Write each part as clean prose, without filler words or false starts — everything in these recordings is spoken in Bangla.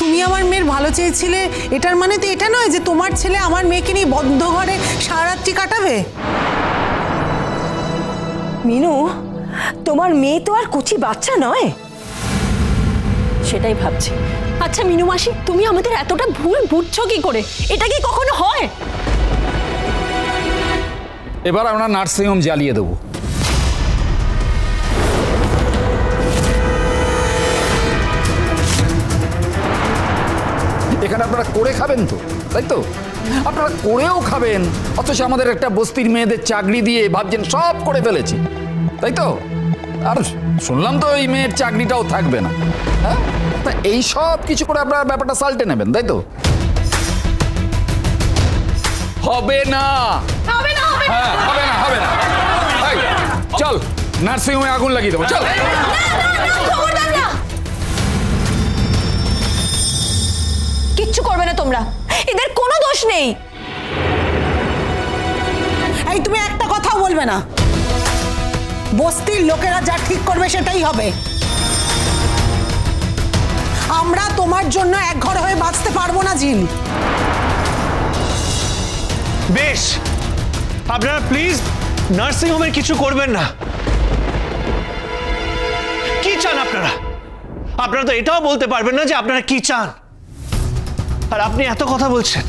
তুমি আমার মেয়ের ভালো চেয়েছিলে, এটার মানে তো এটা নয় যে তোমার ছেলে আমার মেয়েকে নিয়ে বদ্ধ ঘরে সারারাত্রি কাটাবে। মিনু, তোমার মেয়ে তো আর কচি বাচ্চা নয়। সেটাই ভাবছি। আচ্ছা মিনু মাসি, তুমি আমাদের এতটা ভুল বুঝছো কি করে? এটা কি কখনো হয়? এবার আমরা নার্সিংহোম জ্বালিয়ে দেবো। এখানে আপনারা করে খাবেন তো, তাই তো? আপনারা করেও খাবেন, অথচ আমাদের একটা বস্তির মেয়েদের চাকরি দিয়ে ভাবছেন সব করে ফেলেছি, তাই তো? আর শুনলাম তো এই মেয়ের চাকরিটাও থাকবে না। হ্যাঁ, তা এই সব কিছু করে আপনারা ব্যাপারটা সাল্টে নেবেন, তাই তো? হবে না, হ্যাঁ, হবে না, হবে না। এই, চল নার্সিংহোমে আগুন লাগিয়ে দেবো, চল। কিচ্ছু করবে না তোমরা, এদের কোনো দোষ নেই। এই তুমি একটা কথাও বলবে না। বস্তির লোকেরা যা ঠিক করবে সেটাই হবে। আমরা তোমার জন্য এক ঘর হয়ে বাঁচতে পারবো না ঝিল। বেশ, আপনারা প্লিজ নার্সিং হোমের কিছু করবেন না। কি চান আপনারা? আপনারা তো এটাও বলতে পারবেন না যে আপনারা কি চান। আর আপনি এত কথা বলছেন।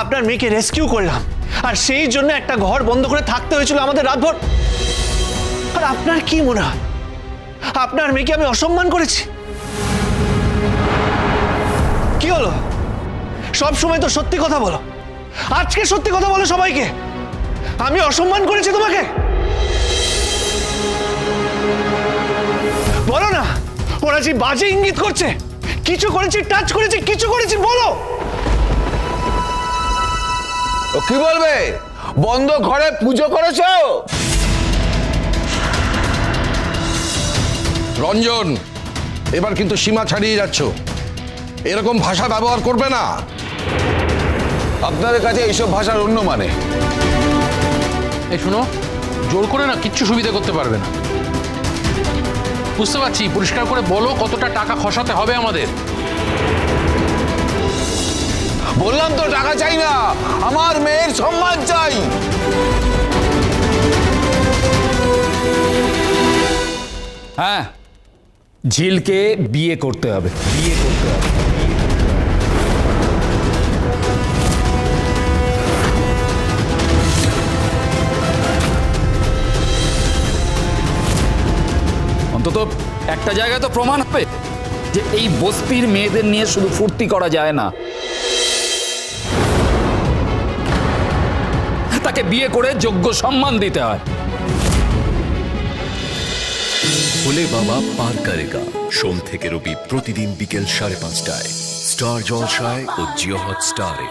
আপনার মেয়েকে রেস্কিউ করলাম, আর সেই জন্য একটা ঘর বন্ধ করে থাকতে হয়েছিল আমাদের রাতভর। আর আপনার কি মনে হয় আপনার মেয়েকে আমি অসম্মান করেছি? কি হলো? সব সময় তো সত্যি কথা বলো, আজকে সত্যি কথা বলো সবাইকে। আমি অসম্মান করেছি তোমাকে? বলো না, ওরা যে বাজে ইঙ্গিত করছে, কিছু করেছি, টাচ করেছি, কিছু করেছি, বলো। ও কি বলবে? বন্ধ ঘরে পুজো করেছো? রঞ্জন, এবার কিন্তু সীমা ছাড়িয়ে যাচ্ছ। এরকম ভাষা ব্যবহার করবে না। আপনাদের কাছে এইসব ভাষার অন্য মানে। এই শোনো, জোর করে না কিচ্ছু সুবিধা করতে পারবে না। বুঝতে পারছি, পরিষ্কার করে বলো কতটা টাকা খসাতে হবে আমাদের। বললাম তো টাকা চাই না, আমার মেয়ের সম্মান চাই। হ্যাঁ, ঝিলকে বিয়ে করতে হবে, বিয়ে করতে হবে। অন্তত একটা জায়গায় তো প্রমাণ হবে যে এই বস্তির মেয়েদের নিয়ে শুধু ফুর্তি করা যায় না, তাকে বিয়ে করে যোগ্য সম্মান দিতে হয়। ভোলে বাবা পার করেগা, সোম থেকে রবি প্রতিদিন বিকেল 5:30টায় স্টার জলসায় ও জিও হটস্টারে।